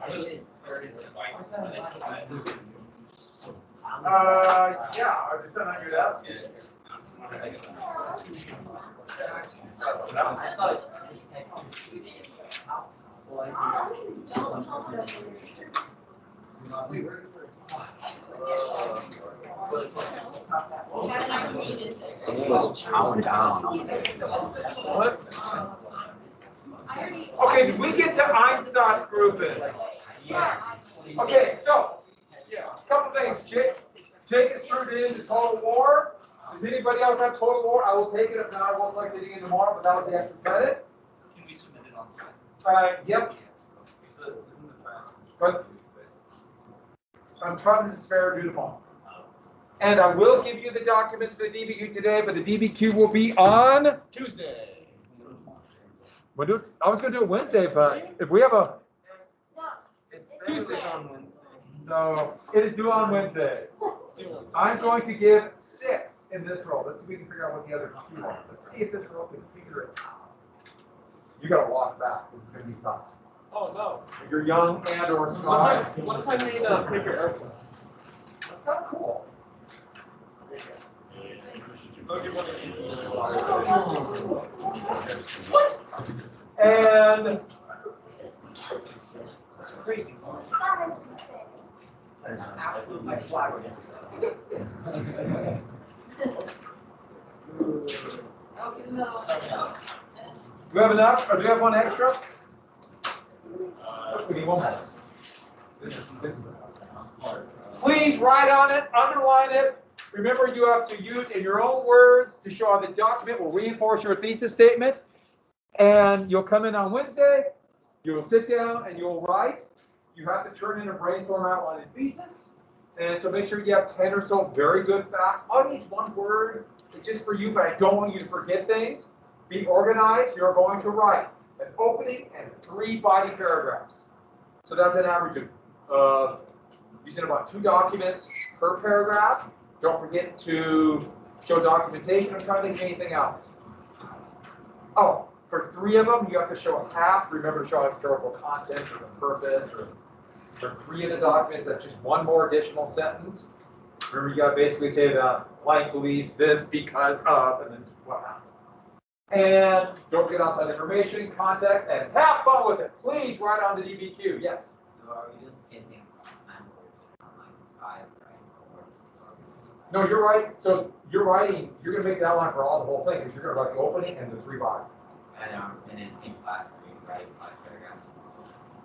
Yeah, are they sent on your desk? Someone was chowing down. What? Okay, did we get to Einstein's grouping? Okay, so, a couple things. Jake is turned in to Total War. Does anybody else have Total War? I will take it. If not, I won't like it again tomorrow, but that was the extra credit. Can we submit it on time? Yep. Isn't the time? But I'm trying to spare due tomorrow. And I will give you the documents for the DBQ today, but the DBQ will be on Tuesday. I was going to do it Wednesday, but if we have a Tuesday's on Wednesday. so it is due on Wednesday. I'm going to give 6 in this row. Let's see if we can figure out what the other 2 are. Let's see if this row can figure it out. You got to walk back. It's going to be tough. Oh no. If you're young and or strong. What if I made a paper airplane? That's kind of cool. And crazy. My flower. Do we have enough, or do we have one extra? We need one more. This is Please write on it, underline it. Remember, you have to use in your own words to show how the document will reinforce your thesis statement. And you'll come in on Wednesday, you'll sit down and you'll write. You have to turn in a brainstorm outline and thesis. And so make sure you have 10 or so very good facts. I'll use one word, it's just for you, but I don't want you to forget things. Be organized. You're going to write an opening and 3 body paragraphs. So that's an average of using about 2 documents per paragraph. Don't forget to show documentation. I'm trying to think of anything else. Oh, for 3 of them, you have to show a half. Remember to show historical content or the purpose. Or for 3 of the documents, that's just 1 more additional sentence. Remember, you got to basically say that blank believes this because of, and then what happened. And don't forget outside information, context, and have fun with it. Please write on the DBQ. Yes? So are we doing the same thing last time? On like 5, right? No, you're right. So you're writing, you're going to make the outline for all the whole thing because you're going to write the opening and the 3 body. And then in class, we write 5 paragraphs.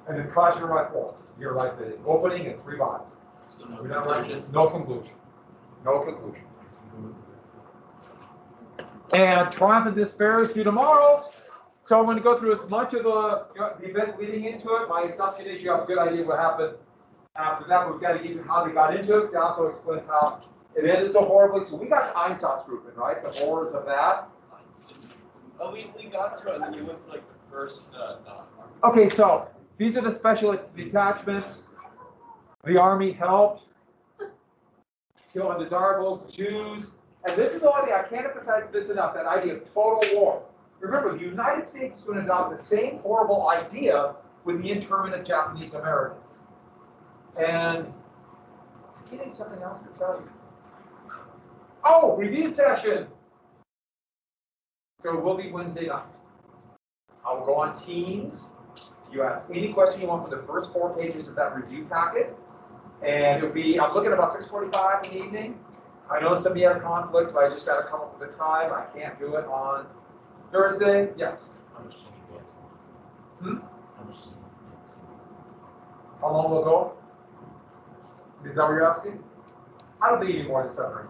And then class, you're going to write 4. You're going to write the opening and 3 body. So no We're not conclusion. writing, no conclusion. No conclusion. And triumph and despair is due tomorrow. So I'm going to go through as much of the events leading into it. My assumption is you have a good idea what happened after that, but we've got to get to how they got into it, because it also explains how it ended so horribly. So we got Einstein's grouping, right? The horrors of that. Oh, we got to it, and then you went to like the first Okay, so these are the special detachments. The army helped kill undesirables, Jews. And this is the one thing I can't emphasize this enough, that idea of total war. Remember, the United States is going to adopt the same horrible idea with the internment of Japanese Americans. And I'm getting something else to tell you. Oh, review session. So it will be Wednesday night. I will go on Teams. You ask any question you want for the first 4 pages of that review packet. And it'll be, I'm looking at about 6:45 in the evening. I know some of you have conflicts, but I just got to come up with a time. I can't do it on Thursday. Yes? How long will it go? Is that what you're asking? I don't think any more than 7 or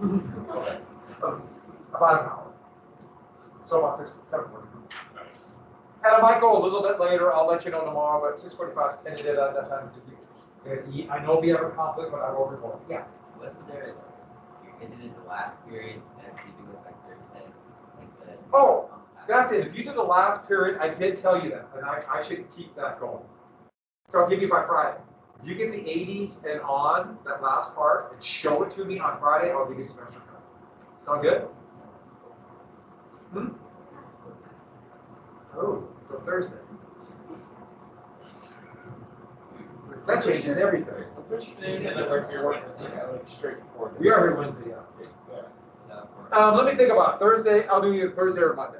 8 hours. Okay. About an hour. So about 7:45. And I might go a little bit later. I'll let you know tomorrow, but 6:45 is tentative at that time. I know we have a conflict, but I will report. Yeah. Wasn't there, isn't it the last period that we do with like Thursday? Like the, Oh, that's it. If you did the last period, I did tell you that, and I should keep that going. So I'll give you by Friday. If you get the 80s and on, that last part, and show it to me on Friday, I'll give you some extra time. Sound good? Oh, so Thursday. That changes everything. Which day is like your Wednesday? Like straightforward. We are here Wednesday, yeah. So, Let me think about it. Thursday, I'll do either Thursday or Monday.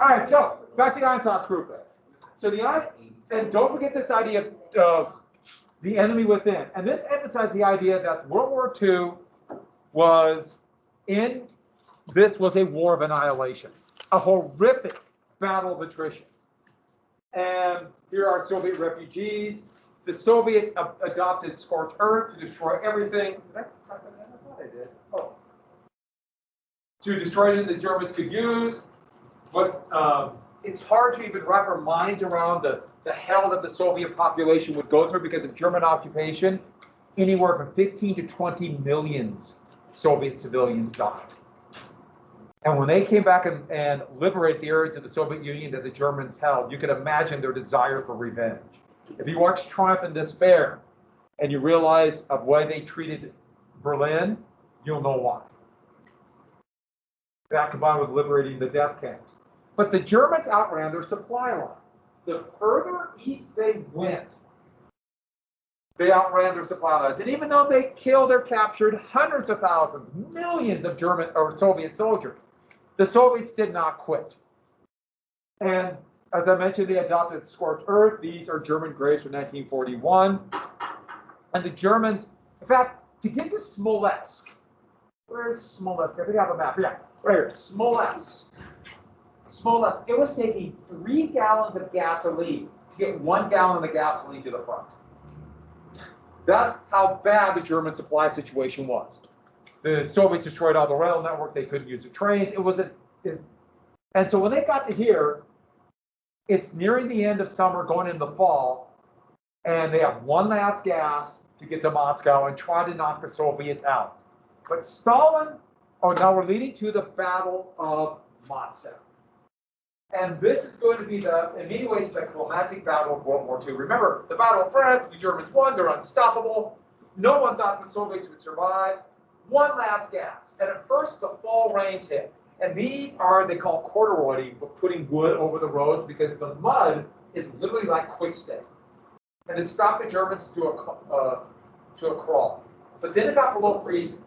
All right, so back to the Einsatzgruppe group. So and don't forget this idea of the enemy within. And this emphasizes the idea that World War II was a war of annihilation, a horrific battle of attrition. And here are Soviet refugees. The Soviets adopted scorched earth to destroy everything. I thought I did. Oh. To destroy anything the Germans could use. But it's hard to even wrap our minds around the hell that the Soviet population would go through because of German occupation. Anywhere from 15 to 20 million Soviet civilians died. And when they came back and liberated the areas of the Soviet Union that the Germans held, you could imagine their desire for revenge. If you watch Triumph and Despair and you realize of why they treated Berlin, you'll know why. That combined with liberating the death camps. But the Germans outran their supply line. The further east they went, they outran their supply lines. And even though they killed or captured hundreds of thousands, millions of German or Soviet soldiers, the Soviets did not quit. And as I mentioned, they adopted scorched earth. These are German graves from 1941. And the Germans, in fact, to get to Smolensk, where's Smolensk? I think I have a map. Yeah, right here, Smolensk. Smolensk, it was taking 3 gallons of gasoline to get 1 gallon of gasoline to the front. That's how bad the German supply situation was. The Soviets destroyed all the rail network. They couldn't use the trains. And so when they got to here, it's nearing the end of summer, going into the fall, and they have one last gas to get to Moscow and try to knock the Soviets out. But Stalin, now we're leading to the Battle of Moscow. And this is going to be in many ways, the climactic battle of World War II. Remember, the Battle of France, the Germans won, they're unstoppable. No one thought the Soviets would survive. One last gas. And at first, the fall rains hit. And these are, they call corduroy, putting wood over the roads because the mud is literally like quicksand. And it stopped the Germans to a crawl. But then it got below freezing.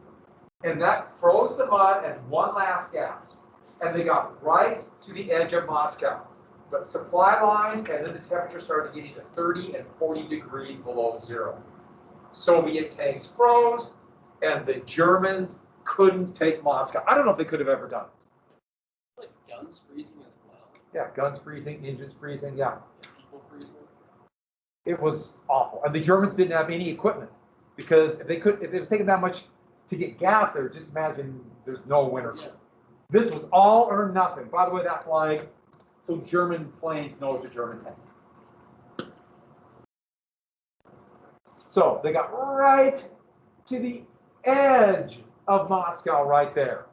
And that froze the mud and one last gas. And they got right to the edge of Moscow. But supply lines, and then the temperature started getting to 30 and 40 degrees below zero. Soviet tanks froze, and the Germans couldn't take Moscow. I don't know if they could have ever done it. Like guns freezing as well. Yeah, guns freezing, engines freezing, yeah. People freezing. It was awful. And the Germans didn't have any equipment because if it was taking that much to get gas there, just imagine there's no winter. Yeah. This was all or nothing. By the way, that flag, so German planes know it's a German tank. So they got right to the edge of Moscow right there.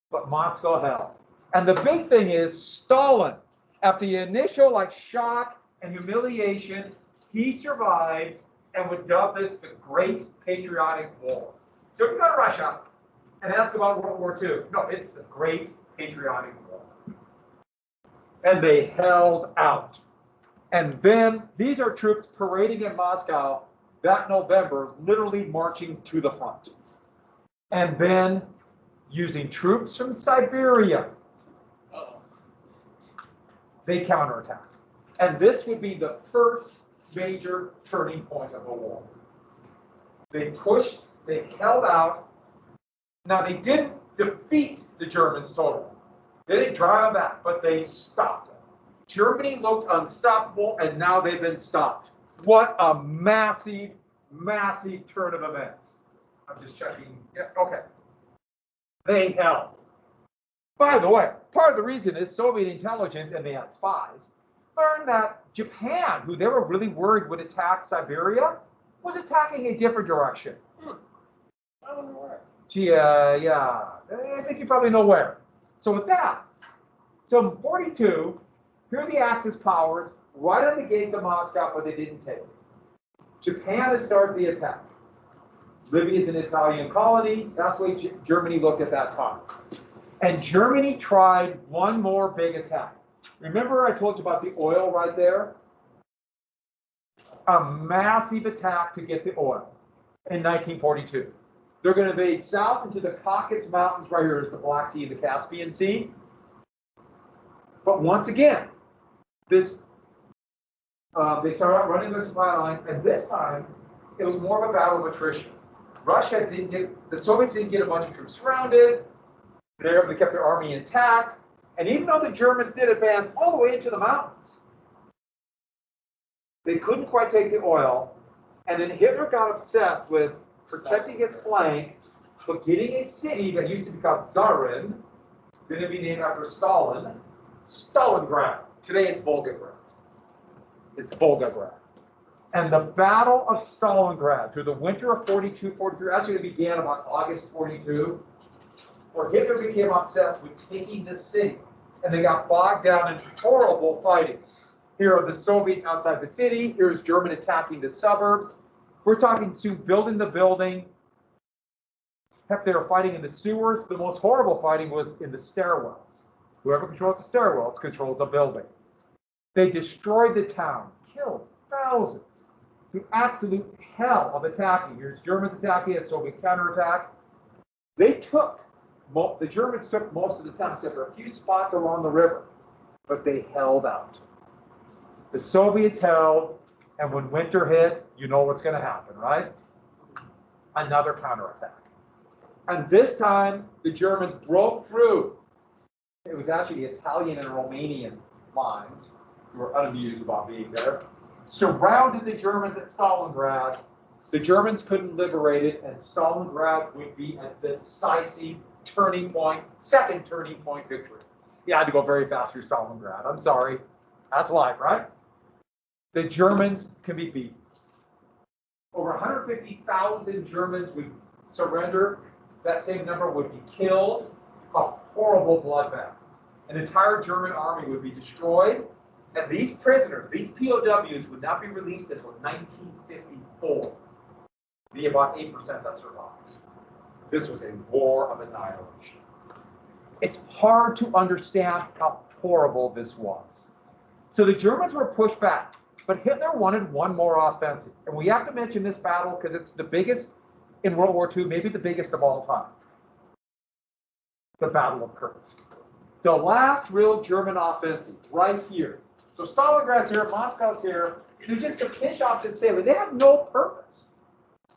But Moscow held. And the big thing is Stalin, after the initial shock and humiliation, he survived and would dub this the Great Patriotic War. So if you go to Russia and ask about World War II, no, it's the Great Patriotic War. And they held out. And then these are troops parading in Moscow that November, literally marching to the front. And then using troops from Siberia, they counterattack. And this would be the first major turning point of the war. They pushed, they held out. Now, they didn't defeat the Germans totally. They didn't drive them back, but they stopped them. Germany looked unstoppable, and now they've been stopped. What a massive, massive turn of events. I'm just checking. Yeah, okay. They held. By the way, part of the reason is Soviet intelligence, and they had spies, learned that Japan, who they were really worried would attack Siberia, was attacking a different direction. I don't know where. Gee, yeah, I think you probably know where. So with that, so in 42, here are the Axis powers right on the gates of Moscow, but they didn't take it. Japan has started the attack. Libya is an Italian colony. That's the way Germany looked at that time. And Germany tried one more big attack. Remember I told you about the oil right there? a massive attack to get the oil in 1942. They're going to invade south into the Caucasus Mountains. Right here is the Black Sea and the Caspian Sea. But once again, this they started out running their supply lines, and this time it was more of a battle of attrition. Russia didn't get, the Soviets didn't get a bunch of troops surrounded. They kept their army intact, and even though the Germans did advance all the way into the mountains, they couldn't quite take the oil, and then Hitler got obsessed with protecting his flank, but getting a city that used to be called Zarin, then it'd be named after Stalin, Stalingrad. Today it's Volgograd. It's Volgograd. And the Battle of Stalingrad through the winter of 42, 43, actually it began about August 42, where Hitler became obsessed with taking this city. And they got bogged down in horrible fighting. Here are the Soviets outside the city. Here's German attacking the suburbs. We're talking soon building the building. Heck, they were fighting in the sewers. The most horrible fighting was in the stairwells. Whoever controls the stairwells controls a building. They destroyed the town, killed thousands, through absolute hell of attacking. Here's Germans attacking at Soviet counterattack. The Germans took most of the town except for a few spots along the river, but they held out. The Soviets held, and when winter hit, you know what's going to happen, right? Another counterattack. And this time, the Germans broke through. It was actually the Italian and Romanian lines who were unamused about being there. Surrounded the Germans at Stalingrad. The Germans couldn't liberate it, and Stalingrad would be a decisive turning point, second turning point victory. You had to go very fast through Stalingrad. I'm sorry. That's life, right? The Germans can be beaten. Over 150,000 Germans would surrender. That same number would be killed. A horrible bloodbath. An entire German army would be destroyed. And these prisoners, these POWs, would not be released until 1954. Be about 8% that survived. This was a war of annihilation. It's hard to understand how horrible this was. So the Germans were pushed back, but Hitler wanted one more offensive. And we have to mention this battle because it's the biggest in World War II, maybe the biggest of all time. The Battle of Kursk. The last real German offensive, right here. So Stalingrad's here, Moscow's here. They're just a pinch off this sailor. They have no purpose.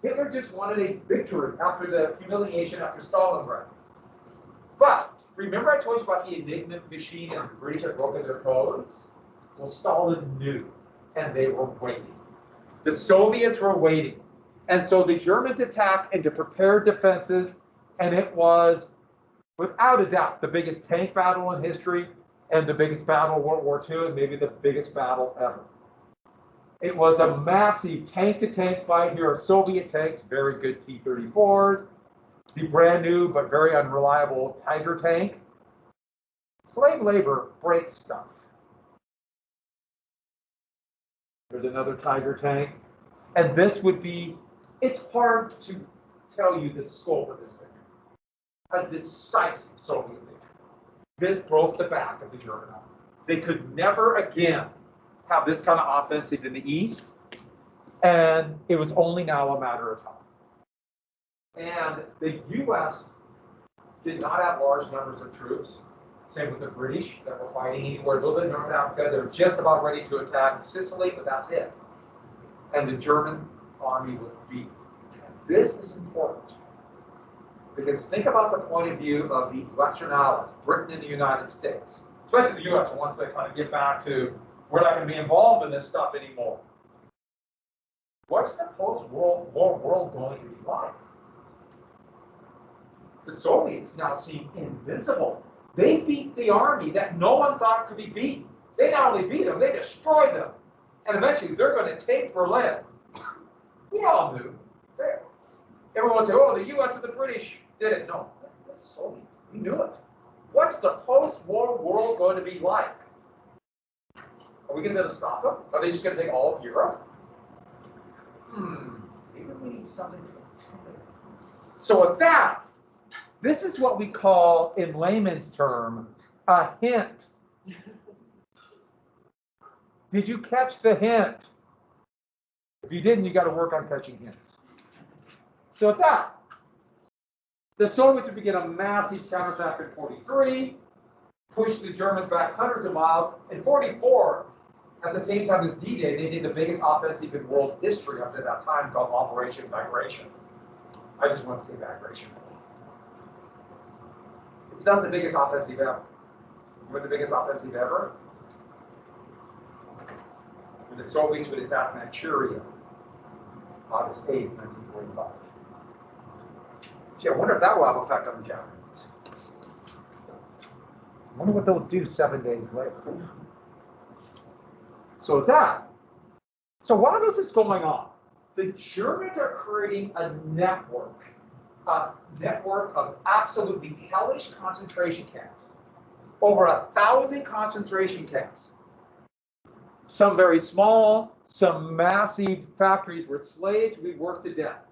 Hitler just wanted a victory after the humiliation after Stalingrad. But remember I told you about the Enigma machine and the British had broken their codes? Well, Stalin knew, and they were waiting. The Soviets were waiting. And so the Germans attacked into prepared defenses, and it was, without a doubt, the biggest tank battle in history and the biggest battle of World War II and maybe the biggest battle ever. It was a massive tank-to-tank fight. Here are Soviet tanks, very good T-34s, the brand new but very unreliable Tiger tank. Slave labor breaks stuff. There's another Tiger tank. And this would be, it's hard to tell you the scope of this victory. A decisive Soviet victory. This broke the back of the German army. They could never again have this kind of offensive in the East, and it was only now a matter of time. And the U.S. did not have large numbers of troops. Same with the British that were fighting anywhere a little bit in North Africa. They were just about ready to attack Sicily, but that's it. And the German army was beaten. This is important because think about the point of view of the Western Allies, Britain and the United States, especially the U.S. once they kind of get back to we're not going to be involved in this stuff anymore. What's the post-World War world going to be like? The Soviets now seem invincible. They beat the army that no one thought could be beaten. They not only beat them, they destroyed them. And eventually they're going to take Berlin. We all knew. Everyone said, oh, the U.S. and the British did it. No, the Soviets. We knew it. What's the post-war world going to be like? Are we going to be able to stop them? Are they just going to take all of Europe? Maybe we need something to tell them. So with that, this is what we call, in layman's term, a hint. Did you catch the hint? If you didn't, you got to work on catching hints. So at that, the Soviets would begin a massive counterattack in 43, push the Germans back hundreds of miles. In 44, at the same time as D-Day, they did the biggest offensive in world history up to that time called Operation Migration. I just want to say migration. It's not the biggest offensive ever. You know the biggest offensive ever? When the Soviets would attack Manchuria, August 8, 1945. Gee, I wonder if that will have effect on the Japanese. I wonder what they'll do 7 days later. So with that, so while this is going on, the Germans are creating a network of absolutely hellish concentration camps. Over 1,000 concentration camps. Some very small, some massive factories where slaves would be worked to death.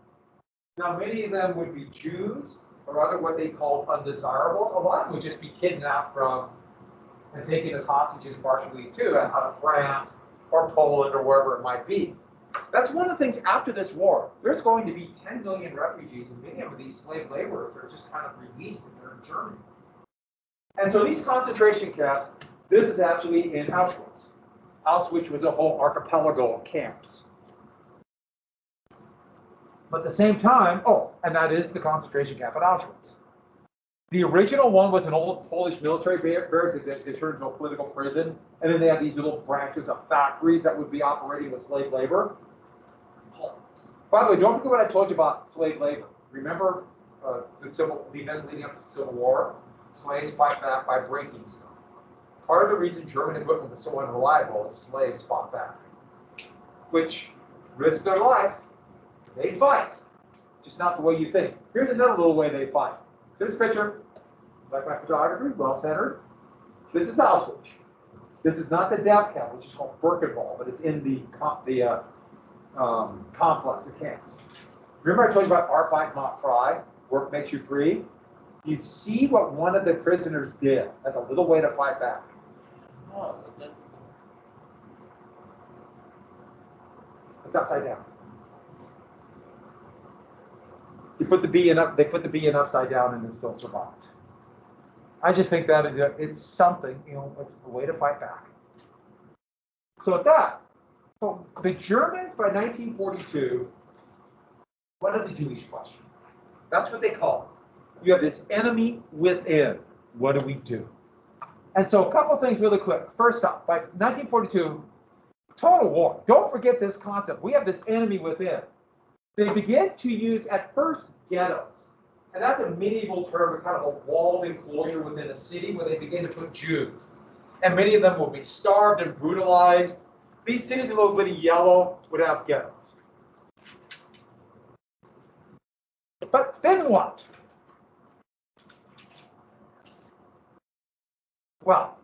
Now, many of them would be Jews, or other what they called undesirables. A lot of them would just be kidnapped from and taken as hostages partially too, out of France or Poland or wherever it might be. That's one of the things after this war. There's going to be 10 million refugees, and many of these slave laborers are just kind of released and they're in Germany. And so these concentration camps, this is actually in Auschwitz. Auschwitz was a whole archipelago of camps. But at the same time, and that is the concentration camp at Auschwitz. The original one was an old Polish military barracks that they turned into a political prison, and then they had these little branches of factories that would be operating with slave labor. By the way, don't forget what I told you about slave labor. Remember the events leading up to the Civil War? Slaves fight back by breaking stuff. Part of the reason German equipment was so unreliable is slaves fought back, which risked their life. They fight, just not the way you think. Here's another little way they fight. This picture, it's like my photography, well centered. This is Auschwitz. This is not the death camp, which is called Birkenwald, but it's in the complex of camps. Remember I told you about art fight, not cry, work makes you free? You see what one of the prisoners did as a little way to fight back. Oh, that's It's upside down. They put the bee in upside down and it still survives. I just think that it's something, it's a way to fight back. So at that, so the Germans by 1942, what is the Jewish question? That's what they call it. You have this enemy within. What do we do? And so a couple of things really quick. First off, by 1942, total war. Don't forget this concept. We have this enemy within. They begin to use, at first, ghettos. And that's a medieval term, kind of a walled enclosure within a city where they begin to put Jews. And many of them will be starved and brutalized. These cities, a little bit of yellow, would have ghettos. But then what? Well,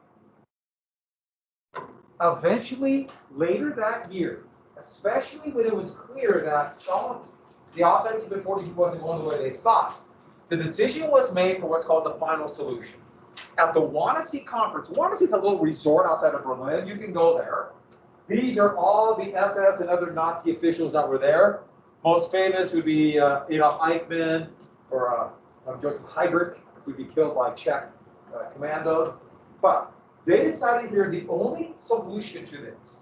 eventually, later that year, especially when it was clear that the offensive in 42 wasn't going the way they thought, the decision was made for what's called the final solution. At the Wannsee Conference, Wannsee is a little resort outside of Berlin. You can go there. These are all the SS and other Nazi officials that were there. Most famous would be Adolf Eichmann or Joseph Heydrich, who would be killed by Czech commandos. But they decided here the only solution to this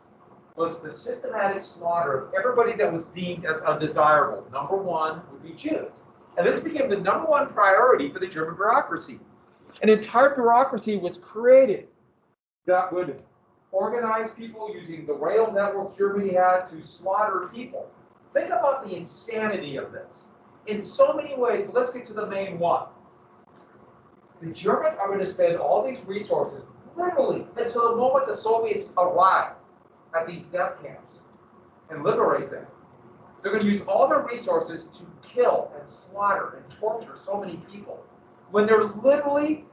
was the systematic slaughter of everybody that was deemed as undesirable. Number one would be Jews. And this became the number one priority for the German bureaucracy. An entire bureaucracy was created that would organize people using the rail networks Germany had to slaughter people. Think about the insanity of this. In so many ways, but let's get to the main one. The Germans are going to spend all these resources, literally, until the moment the Soviets arrive at these death camps and liberate them. They're going to use all their resources to kill and slaughter and torture so many people when they're literally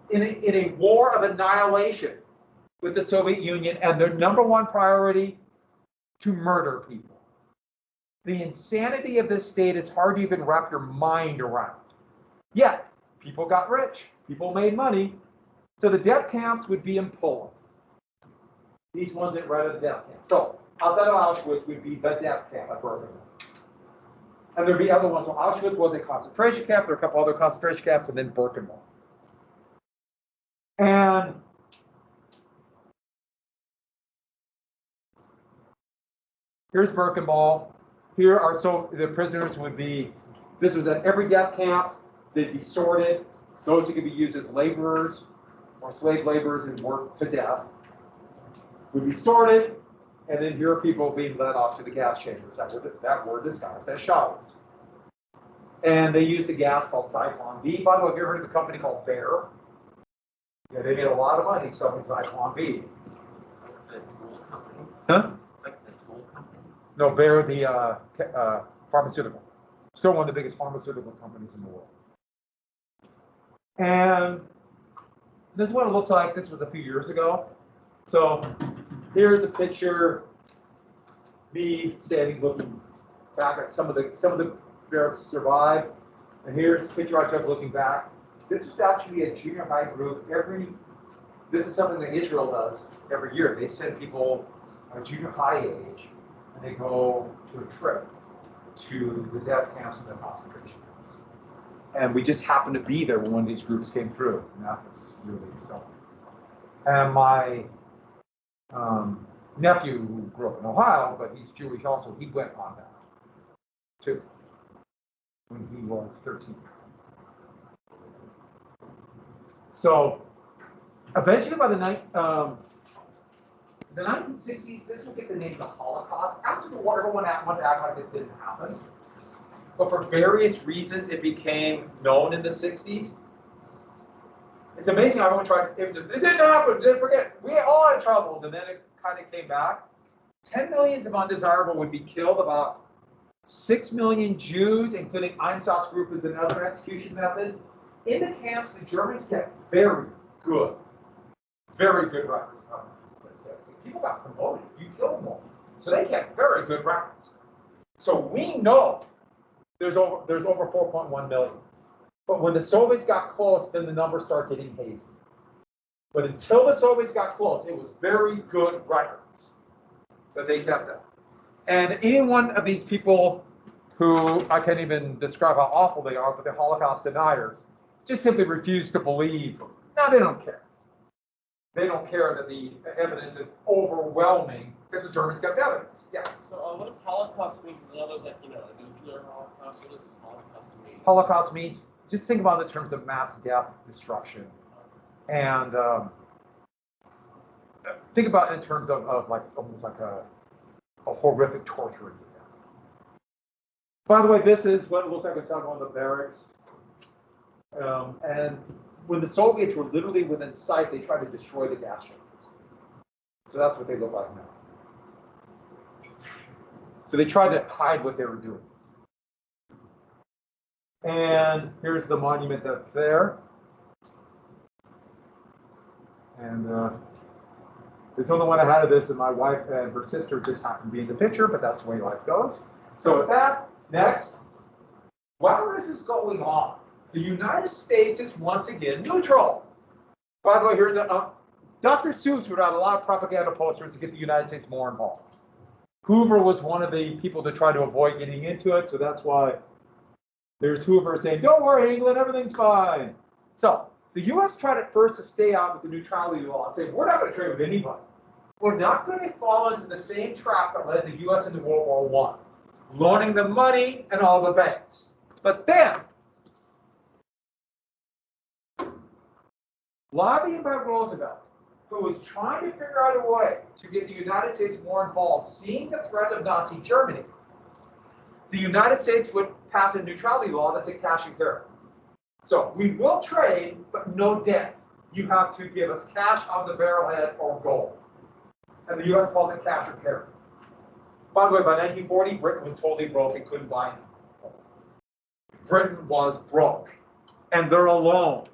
in a war of annihilation with the Soviet Union, and their number one priority, to murder people. The insanity of this state is hard to even wrap your mind around. Yet, people got rich, people made money, so the death camps would be in Poland. These ones that right at the death camp. So, outside of Auschwitz would be the death camp at Bergen. And there'd be other ones. So Auschwitz was a concentration camp. There were a couple other concentration camps, and then Birkenwald. And here's Birkenwald. Here are the prisoners would be. This was at every death camp. They'd be sorted. Those who could be used as laborers or slave laborers and worked to death would be sorted. And then here are people being led off to the gas chambers that were disguised as showers. And they used a gas called Zyklon B. By the way, have you ever heard of a company called Bear? Yeah, they made a lot of money selling Zyklon B. The tool company? Huh? Like the tool company? No, Bayer, the pharmaceutical. Still one of the biggest pharmaceutical companies in the world. And this is what it looks like. This was a few years ago. So here's a picture, me standing looking back at some of the barracks survived. And here's a picture I took looking back. This was actually a junior high group. This is something that Israel does every year. They send people junior high age, and they go to a trip to the death camps and the concentration camps. And we just happened to be there when one of these groups came through, and that was really something. And my nephew, who grew up in Ohio, but he's Jewish also, he went on that too when he was 13. So eventually, by the 1960s, this will get the name of the Holocaust. After the war, everyone wanted to act like this didn't happen. But for various reasons, it became known in the 60s. It's amazing how everyone tried, it didn't happen, didn't forget. We all had troubles, and then it kind of came back. 10 million of undesirable would be killed, about 6 million Jews, including Einsatzgruppen groups and other execution methods. In the camps, the Germans kept very good records. People got promoted. You killed them all. So they kept very good records. So we know there's over 4.1 million. But when the Soviets got close, then the numbers start getting hazy. But until the Soviets got close, it was very good records that they kept them. And any one of these people who, I can't even describe how awful they are, but they're Holocaust deniers, just simply refuse to believe. No, they don't care. They don't care that the evidence is overwhelming because the Germans kept evidence. Yeah. So what does Holocaust mean? Because I know there's like, a nuclear Holocaust. What does Holocaust mean? Holocaust means, just think about it in terms of mass death, destruction. And think about it in terms of like almost like a horrific torturing death. By the way, this is what it looks like inside one of the barracks. And when the Soviets were literally within sight, they tried to destroy the gas chambers. So that's what they look like now. So they tried to hide what they were doing. And here's the monument that's there. And there's only one ahead of this, and my wife and her sister just happened to be in the picture, but that's the way life goes. So with that, next, while this is going on, the United States is once again neutral. By the way, here's Dr. Seuss would have a lot of propaganda posters to get the United States more involved. Hoover was one of the people to try to avoid getting into it, so that's why there's Hoover saying, "Don't worry, England, everything's fine." So the U.S. tried at first to stay out with the neutrality law and say, we're not going to trade with anybody. We're not going to fall into the same trap that led the U.S. into World War I, loaning them money and all the banks. But then, lobbying by Roosevelt, who was trying to figure out a way to get the United States more involved, seeing the threat of Nazi Germany, the United States would pass a neutrality law that said cash and carry. So we will trade, but no debt. You have to give us cash on the barrelhead or gold. And the U.S. called it cash or carry. By the way, by 1940, Britain was totally broke and couldn't buy anything. Britain was broke, and they're alone.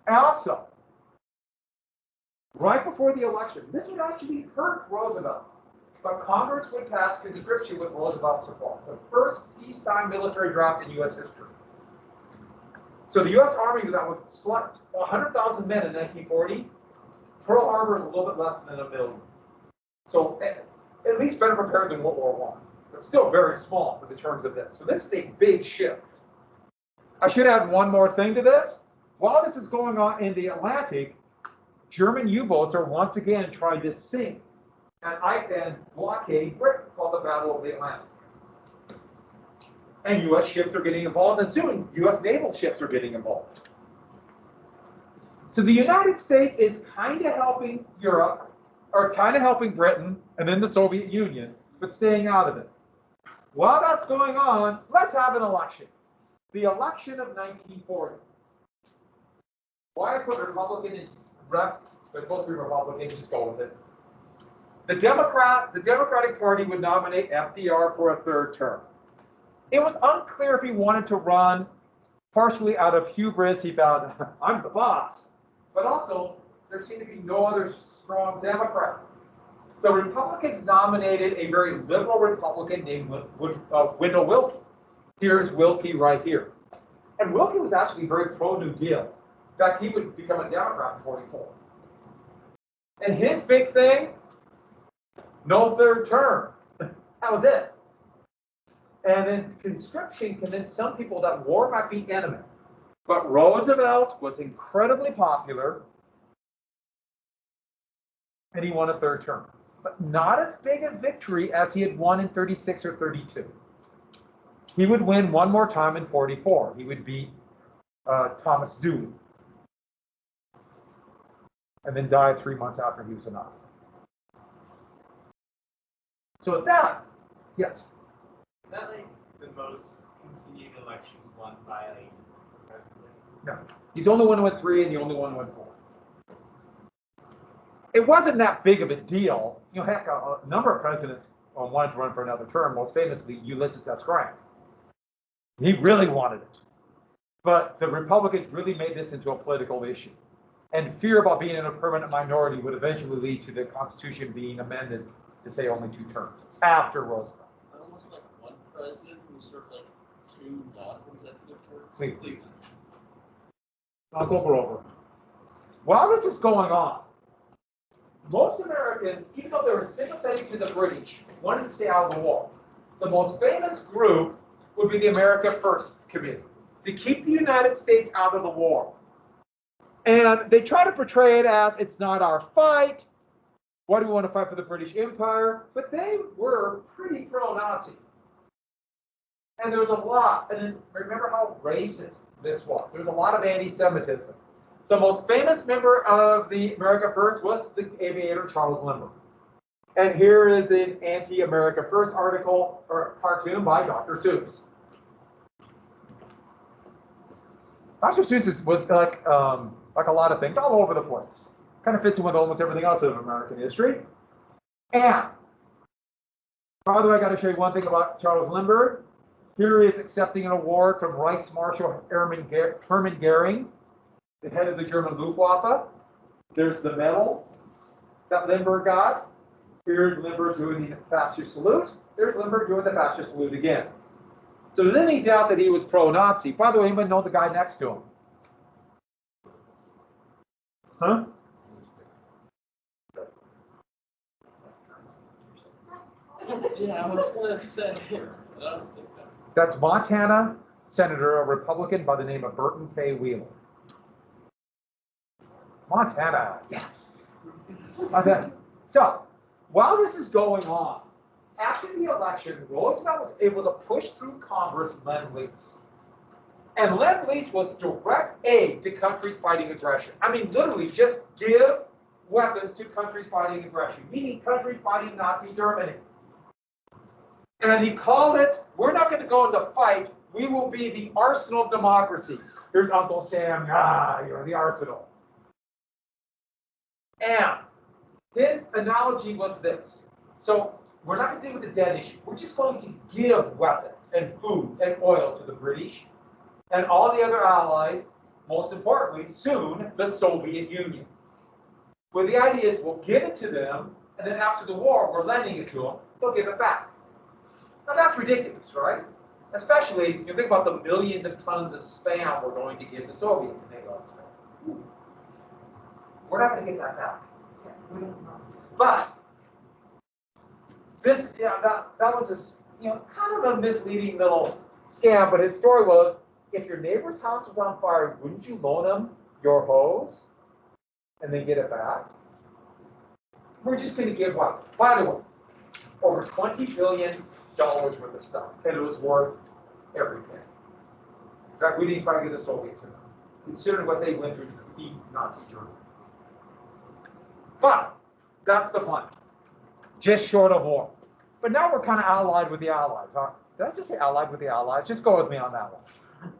Also, right before the election, this would actually hurt Roosevelt, but Congress would pass conscription with Roosevelt's support, the first peacetime military draft in U.S. history. So the U.S. Army that was 100,000 men in 1940, Pearl Harbor is a little bit less than 1 million. So at least better prepared than World War I. But still very small in the terms of this. So this is a big shift. I should add one more thing to this. While this is going on in the Atlantic, German U-boats are once again trying to sink and blockade Britain, called the Battle of the Atlantic. And U.S. ships are getting involved, and soon U.S. naval ships are getting involved. So the United States is kind of helping Europe, or kind of helping Britain, and then the Soviet Union, but staying out of it. While that's going on, let's have an election. The election of 1940. Why I put Republican in rep, they're supposed to be Republicans, just go with it. The Democratic Party would nominate FDR for a third term. It was unclear if he wanted to run partially out of hubris. He found, I'm the boss. But also, there seemed to be no other strong Democrat. The Republicans nominated a very liberal Republican named Wendell Willkie. Here's Willkie right here. And Willkie was actually very pro-New Deal. In fact, he would become a Democrat in 44. And his big thing, no third term. That was it. And then conscription convinced some people that war might be imminent. But Roosevelt was incredibly popular, and he won a third term. But not as big a victory as he had won in 36 or 32. He would win one more time in 44. He would beat Thomas Dewey. And then died 3 months after he was inaugurated. So with that, yes? Is that like the most continued elections won by like a president? No. He's the only one who went 3 and the only one who went 4. It wasn't that big of a deal. You know, heck, a number of presidents wanted to run for another term, most famously Ulysses S. Grant. He really wanted it. But the Republicans really made this into a political issue. And fear about being in a permanent minority would eventually lead to the Constitution being amended to say only 2 terms after Roosevelt. Almost like one president who served like 2 non-consecutive terms. Cleveland. I'll go over. While this is going on, most Americans, even though they were sympathetic to the British, wanted to stay out of the war. The most famous group would be the America First Committee, to keep the United States out of the war. And they try to portray it as, it's not our fight. Why do we want to fight for the British Empire? But they were pretty pro-Nazi. And there was a lot, and remember how racist this was. There was a lot of anti-Semitism. The most famous member of the America First was the aviator Charles Lindbergh. And here is an anti-America First article or cartoon by Dr. Seuss. Dr. Seuss was like a lot of things all over the place. Kind of fits in with almost everything else in American history. And, by the way, I got to show you one thing about Charles Lindbergh. Here he is accepting an award from Reichsmarshal Hermann Goering, the head of the German Luftwaffe. There's the medal that Lindbergh got. Here's Lindbergh doing the fascist salute. There's Lindbergh doing the fascist salute again. So there's any doubt that he was pro-Nazi. By the way, anybody know the guy next to him? Huh? Yeah, I was gonna say. I don't think That's Montana Senator, a Republican by the name of Burton K. Wheeler. Montana, yes. Okay. So, while this is going on, after the election, Roosevelt was able to push through Congress Lend-Lease. And Lend-Lease was direct aid to countries fighting aggression. I mean, literally, just give weapons to countries fighting aggression, meaning countries fighting Nazi Germany. And he called it, we're not going to go into fight, we will be the arsenal of democracy. Here's Uncle Sam, you're the arsenal. And his analogy was this. So we're not going to deal with the debt issue. We're just going to give weapons and food and oil to the British and all the other allies, most importantly, soon, the Soviet Union. Well, the idea is we'll give it to them, and then after the war, we're lending it to them, they'll give it back. Now that's ridiculous, right? Especially, you think about the millions of tons of spam we're going to give the Soviets, and they go, we're not going to get that back. But This, yeah, that was kind of a misleading little scam, but his story was, if your neighbor's house was on fire, wouldn't you loan him your hose and then get it back? We're just going to give what? By the way, over $20 billion worth of stuff, and it was worth every penny. In fact, we didn't quite get the Soviets enough, considering what they went through to defeat Nazi Germany. But that's the point. Just short of war. But now we're kind of allied with the Allies, huh? Did I just say allied with the Allies? Just go with me on that one.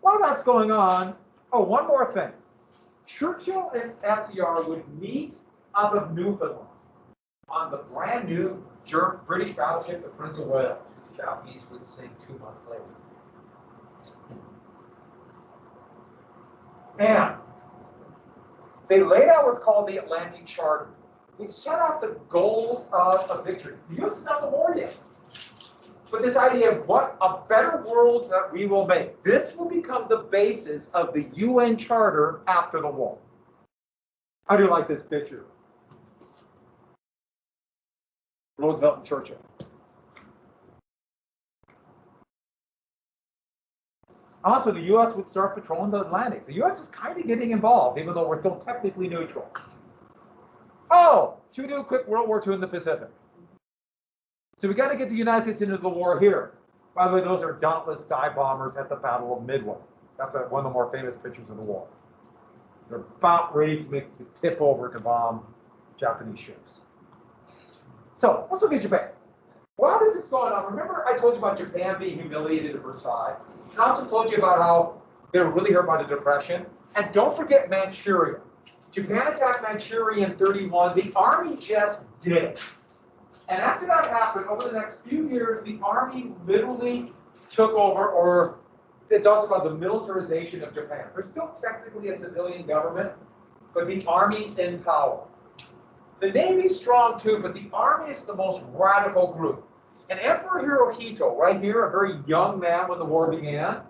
While that's going on, oh, one more thing. Churchill and FDR would meet out of Newfoundland on the brand new British battleship, the Prince of Wales. The Japanese would sink 2 months later. And they laid out what's called the Atlantic Charter, which set out the goals of a victory. The U.S. is not the war yet. But this idea of what a better world that we will make, this will become the basis of the UN Charter after the war. How do you like this picture? Roosevelt and Churchill. Also, the U.S. would start patrolling the Atlantic. The U.S. is kind of getting involved, even though we're still technically neutral. Oh, should we do a quick World War II in the Pacific? So we got to get the United States into the war here. By the way, those are dauntless dive bombers at the Battle of Midway. That's one of the more famous pictures of the war. They're about ready to make the tip over to bomb Japanese ships. So let's look at Japan. While this is going on, remember I told you about Japan being humiliated at Versailles? And I also told you about how they were really hurt by the Depression. And don't forget Manchuria. Japan attacked Manchuria in 1931. The army just did it. And after that happened, over the next few years, the army literally took over, or it's also called the militarization of Japan. There's still technically a civilian government, but the army's in power. The Navy's strong too, but the Army is the most radical group. And Emperor Hirohito, right here, a very young man when the war began,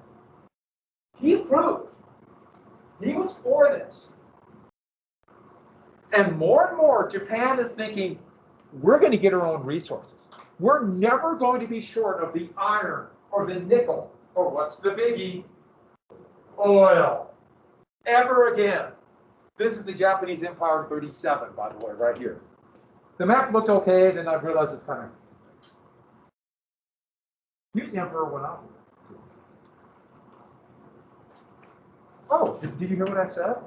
he approved. He was for this. And more, Japan is thinking, we're going to get our own resources. We're never going to be short of the iron or the nickel, or what's the biggie? Oil. Ever again. This is the Japanese Empire in 1937, by the way, right here. The map looked okay, then I realized it's kind of... Here's the Emperor went out. Oh, did you hear what I said?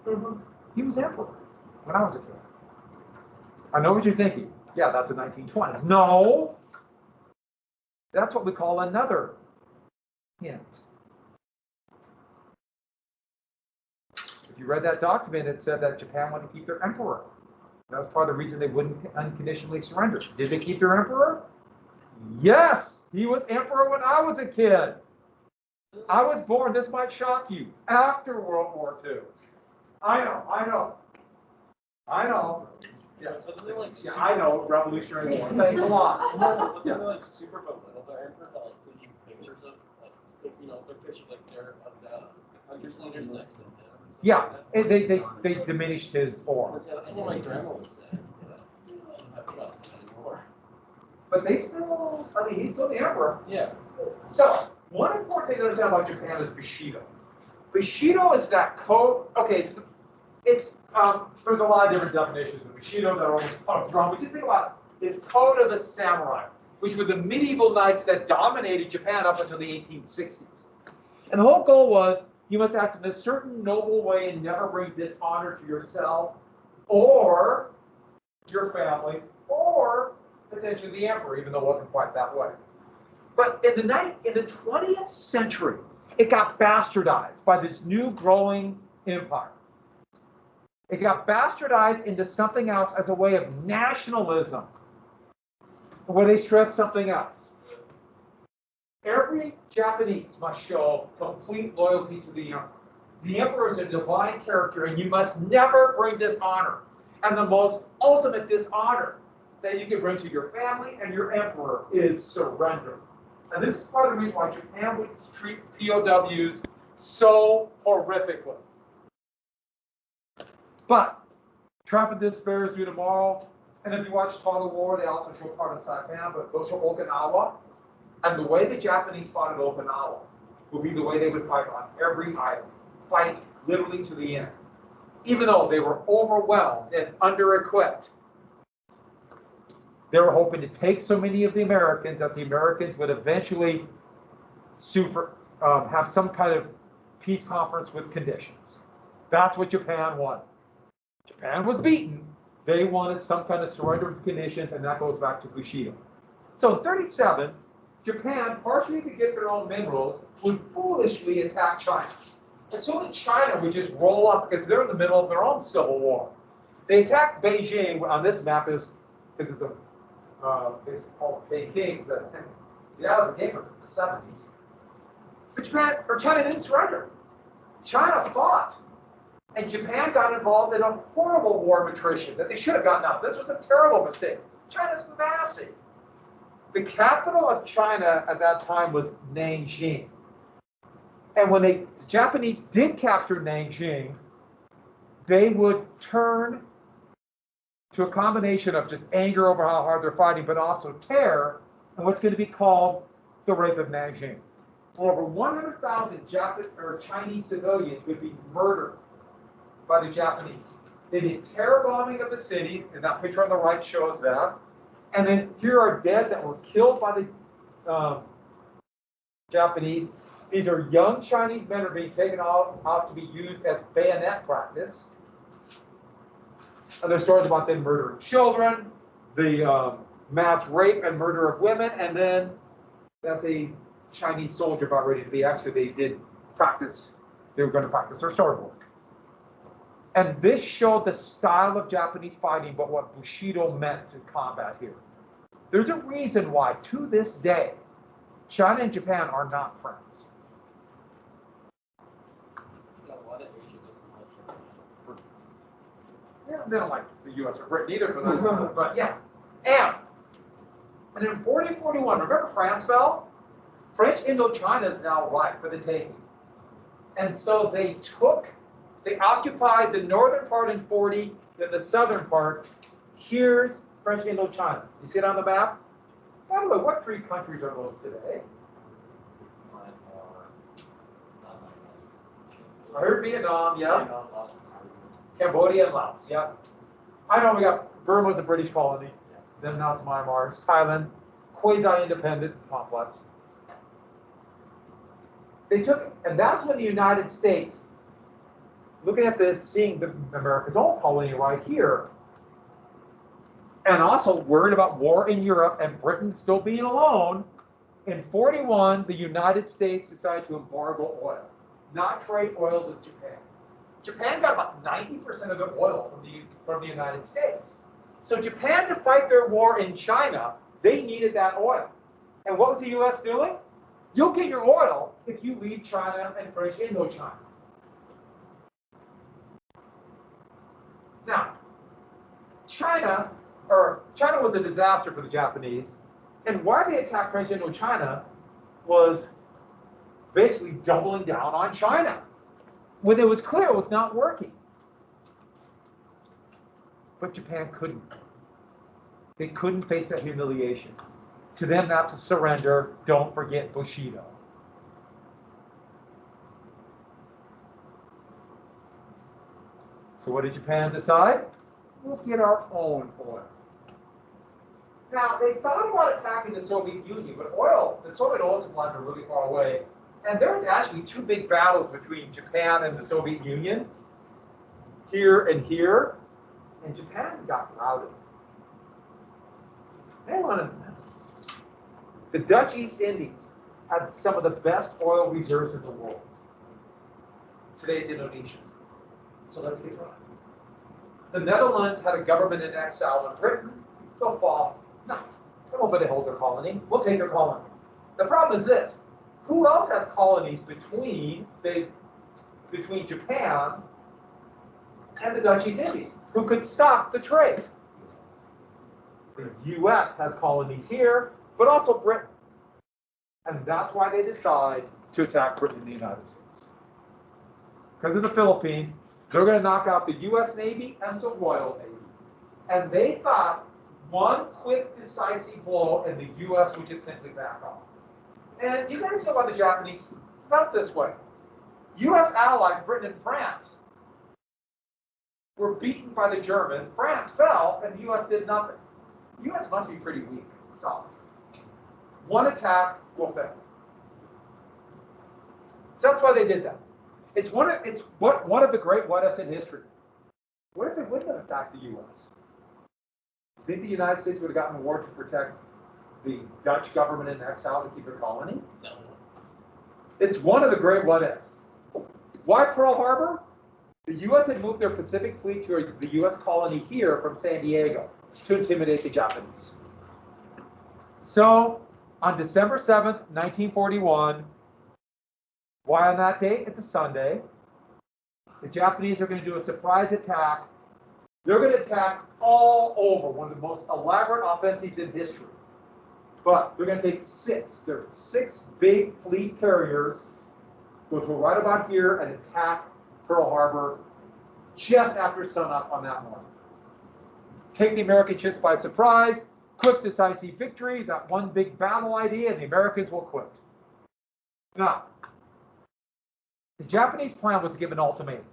Mm-hmm. He was Emperor when I was a kid. I know what you're thinking. Yeah, that's the 1920s. No! That's what we call another hint. If you read that document, it said that Japan wanted to keep their emperor. That was part of the reason they wouldn't unconditionally surrender. Did they keep their emperor? Yes! He was emperor when I was a kid. I was born, this might shock you, after World War II. I know. Yes. Yeah, I know, Revolutionary War. Thanks a lot. But Yeah. they like super belittle the emperor by like taking pictures of their pictures like they're of the country's leaders next to them. Yeah, they diminished his aura. That's what my grandma was saying. I don't have trust anymore. But they still, he's still the emperor. Yeah. So, one important thing to understand about Japan is Bushido. Bushido is that code, okay, there's a lot of different definitions of Bushido that are almost wrong, but just think about his code of the samurai, which were the medieval knights that dominated Japan up until the 1860s. And the whole goal was, you must act in a certain noble way and never bring dishonor to yourself, or your family, or potentially the emperor, even though it wasn't quite that way. But in the 20th century, it got bastardized by this new growing empire. It got bastardized into something else as a way of nationalism, where they stress something else. Every Japanese must show complete loyalty to the emperor. The emperor is a divine character, and you must never bring dishonor. And the most ultimate dishonor that you can bring to your family and your emperor is surrender. And this is part of the reason why Japan would treat POWs so horrifically. But Trump and despair is due tomorrow, And if you watch Total War, they also show part of Saipan, but they'll show Okinawa. And the way the Japanese fought at Okinawa will be the way they would fight on every island. Fight literally to the end. Even though they were overwhelmed and under-equipped, they were hoping to take so many of the Americans that the Americans would eventually have some kind of peace conference with conditions. That's what Japan wanted. Japan was beaten. They wanted some kind of surrender with conditions, and that goes back to Bushido. So in 1937, Japan, partially to get their own minerals, would foolishly attack China. Assuming China would just roll up because they're in the middle of their own civil war. They attacked Beijing. On this map is because it's called Peking. Yeah, it was a game of the 70s. But China didn't surrender. China fought. And Japan got involved in a horrible war of attrition that they should have gotten out. This was a terrible mistake. China's massive. The capital of China at that time was Nanjing. And when the Japanese did capture Nanjing, they would turn to a combination of just anger over how hard they're fighting, but also terror, and what's going to be called the Rape of Nanjing. Over 100,000 Chinese civilians would be murdered by the Japanese. They did terror bombing of the city, and that picture on the right shows that. And then here are dead that were killed by the Japanese. These are young Chinese men are being taken out to be used as bayonet practice. And there's stories about them murdering children, the mass rape and murder of women, and then that's a Chinese soldier about ready to be executed. They did practice, they were going to practice their sword work. And this showed the style of Japanese fighting, but what Bushido meant to combat here. There's a reason why, to this day, China and Japan are not friends. Yeah, they don't like the U.S. or Britain either for that, but yeah. And in 1940-41, remember France fell? French Indochina is now ripe for the taking. And so they occupied the northern part in 40, then the southern part. Here's French Indochina. You see it on the map? By the way, what three countries are those today? I heard Vietnam, yeah. Cambodia and Laos, yeah. I know we got Burma's a British colony. Then now it's Myanmar. Thailand, quasi-independent, it's complex. They took, and that's when the United States, looking at this, seeing America's own colony right here, and also worried about war in Europe and Britain still being alone, in 41, the United States decided to embargo oil, not trade oil with Japan. Japan got about 90% of their oil from the United States. So Japan, to fight their war in China, they needed that oil. And what was the U.S. doing? You'll get your oil if you leave China and French Indochina. Now, China was a disaster for the Japanese, and why they attacked French Indochina was basically doubling down on China, when it was clear it was not working. But Japan couldn't. They couldn't face that humiliation. To them, that's a surrender. Don't forget Bushido. So what did Japan decide? We'll get our own oil. Now, they thought about attacking the Soviet Union, but the Soviet oil supplies are really far away. And there was actually two big battles between Japan and the Soviet Union, here and here, and Japan got routed. They wanted the Dutch East Indies had some of the best oil reserves in the world. Today it's Indonesia. So let's get going. The Netherlands had a government in exile in Britain. They'll fall. No, they won't, but they hold their colony. We'll take their colony. The problem is this. Who else has colonies between Japan and the Dutch East Indies? Who could stop the trade? The U.S. has colonies here, but also Britain. And that's why they decide to attack Britain and the United States. Because of the Philippines, they're going to knock out the U.S. Navy and the Royal Navy. And they thought one quick, decisive blow, and the U.S. would just simply back off. And you guys know why the Japanese felt this way. U.S. allies, Britain and France, were beaten by the Germans. France fell, and the U.S. did nothing. The U.S. must be pretty weak. So, one attack will fail. So that's why they did that. It's one of the great what-ifs in history. What if they wouldn't have attacked the U.S.? Think the United States would have gotten a war to protect the Dutch government in exile to keep their colony? No. It's one of the great what-ifs. Why Pearl Harbor? The U.S. had moved their Pacific Fleet to the U.S. colony here from San Diego to intimidate the Japanese. So, on December 7th, 1941, why on that date? It's a Sunday. The Japanese are going to do a surprise attack. They're going to attack all over, one of the most elaborate offensives in history. But they're going to take six. There are 6 big fleet carriers, which will right about here and attack Pearl Harbor just after sunup on that morning. Take the American ships by surprise, quick decisive victory, that one big battle idea, and the Americans will quit. Now, the Japanese plan was to give an ultimatum.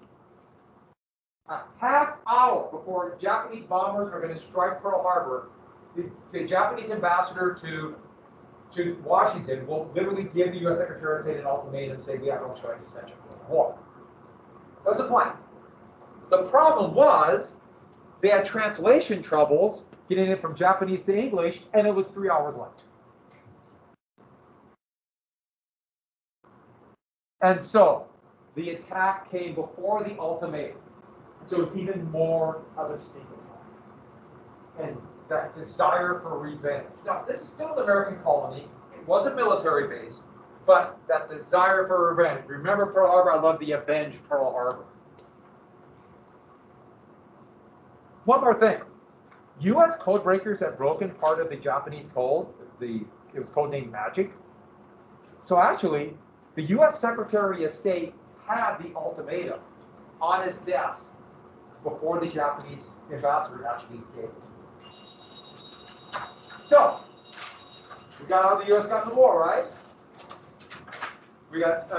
A half hour before Japanese bombers are going to strike Pearl Harbor, the Japanese ambassador to Washington will literally give the U.S. Secretary of State an ultimatum saying we have no choice essentially for the war. That was the plan. The problem was they had translation troubles getting it from Japanese to English, and it was 3 hours late. And so the attack came before the ultimatum. So it's even more of a sneak attack. And that desire for revenge. Now, this is still an American colony. It was a military base, but that desire for revenge. Remember Pearl Harbor? I love the Avenge Pearl Harbor. One more thing. U.S. code breakers had broken part of the Japanese code. It was codenamed Magic. So actually, the U.S. Secretary of State had the ultimatum on his desk before the Japanese ambassador actually gave it. So, we got how the U.S. got in the war, right?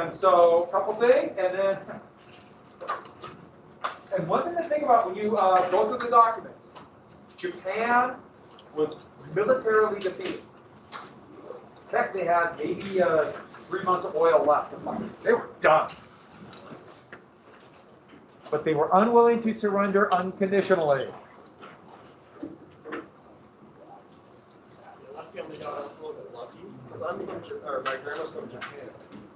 And so a couple things, and one thing to think about when you go through the documents, Japan was militarily defeated. Heck, they had maybe 3 months of oil left to fight. They were done. But they were unwilling to surrender unconditionally. My family got a little bit lucky because I'm from Japan, my grandma's from Japan.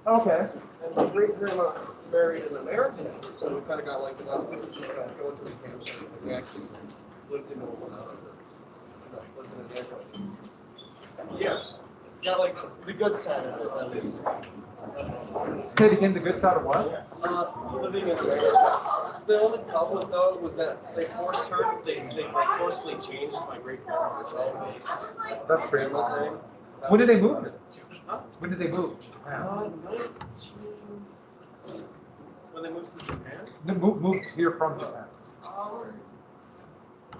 Okay. And my great grandma married an American, so we kind of got like the last people to go into the camps. We actually lived in a neighborhood. Yeah, got like the good side of it at least. Say it again, the good side of what? Living in America. The only problem though was that they forced her. They forcibly changed my great grandma's name based. That's great. Grandma's name. When did they move? When did they move? 19. When they moved to Japan? They moved here from Japan.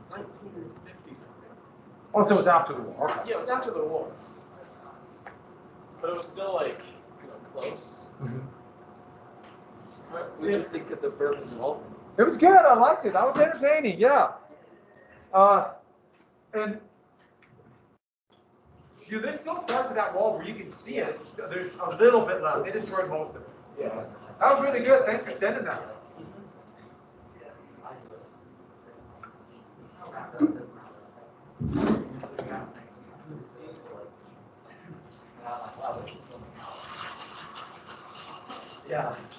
1950 something. Oh, so it was after the war. Okay. Yeah, it was after the war. But it was still like, close. Mm-hmm. What did you think of the Berlin Wall? It was good. I liked it. That was entertaining. Yeah. And there's still parts of that wall where you can see it. There's a little bit left. They destroyed most of it. Yeah. That was really good. Thanks for sending that. Yeah.